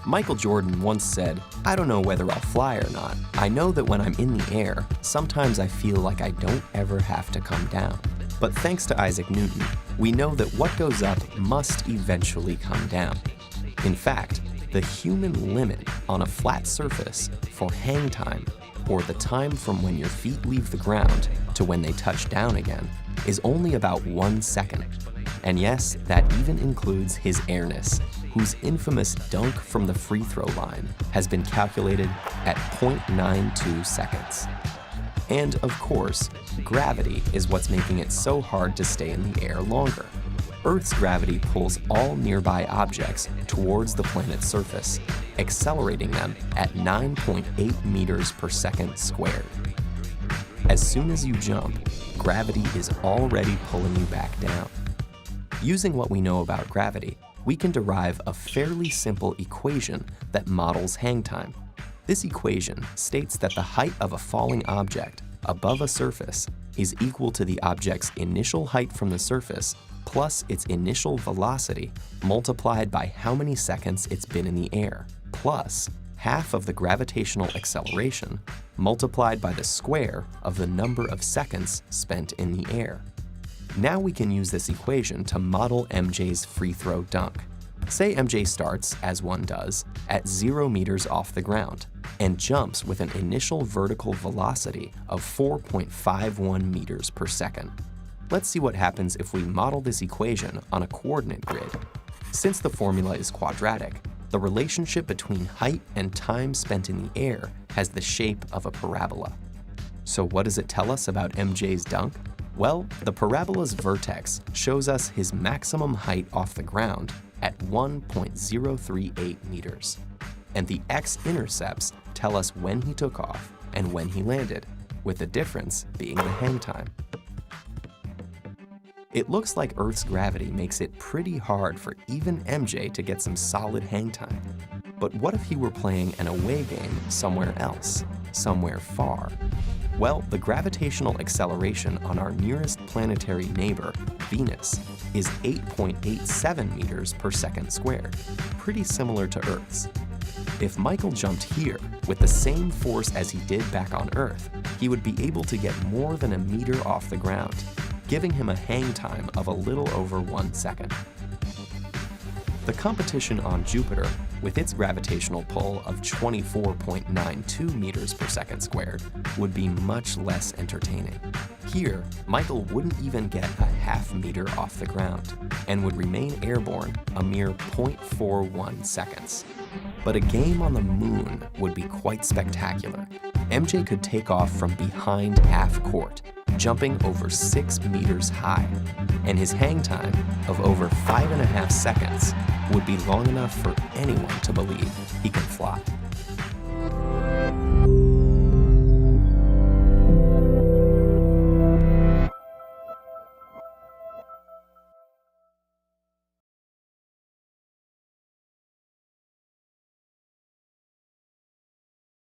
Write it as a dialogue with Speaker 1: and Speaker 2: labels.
Speaker 1: Michael Jordan once said, "I don't know whether I'll fly or not. I know that when I'm in the air, sometimes I feel like I don't ever have to come down." But thanks to Isaac Newton, we know that what goes up must eventually come down. In fact, the human limit on a flat surface for hang time, or the time from when your feet leave the ground to when they touch down again, is only about 1 second. And yes, that even includes his airness, whose infamous dunk from the free throw line has been calculated at 0.92 seconds. And of course, gravity is what's making it so hard to stay in the air longer. Earth's gravity pulls all nearby objects towards the planet's surface, accelerating them at 9.8 meters per second squared. As soon as you jump, gravity is already pulling you back down. Using what we know about gravity, we can derive a fairly simple equation that models hang time. This equation states that the height of a falling object above a surface is equal to the object's initial height from the surface plus its initial velocity multiplied by how many seconds it's been in the air, plus half of the gravitational acceleration multiplied by the square of the number of seconds spent in the air. Now we can use this equation to model MJ's free throw dunk. Say MJ starts, as one does, at 0 meters off the ground and jumps with an initial vertical velocity of 4.51 meters per second. Let's see what happens if we model this equation on a coordinate grid. Since the formula is quadratic, the relationship between height and time spent in the air has the shape of a parabola. So what does it tell us about MJ's dunk? Well, the parabola's vertex shows us his maximum height off the ground at 1.038 meters. And the x-intercepts tell us when he took off and when he landed, with the difference being the hang time. It looks like Earth's gravity makes it pretty hard for even MJ to get some solid hang time. But what if he were playing an away game somewhere else, somewhere far? Well, the gravitational acceleration on our nearest planetary neighbor, Venus, is 8.87 meters per second squared, pretty similar to Earth's. If Michael jumped here with the same force as he did back on Earth, he would be able to get more than a meter off the ground, giving him a hang time of a little over 1 second. The competition on Jupiter, with its gravitational pull of 24.92 meters per second squared, would be much less entertaining. Here, Michael wouldn't even get a half meter off the ground and would remain airborne a mere 0.41 seconds. But a game on the moon would be quite spectacular. MJ could take off from behind half court, jumping over 6 meters high, and his hang time of over 5.5 seconds would be long enough for anyone to believe he can fly.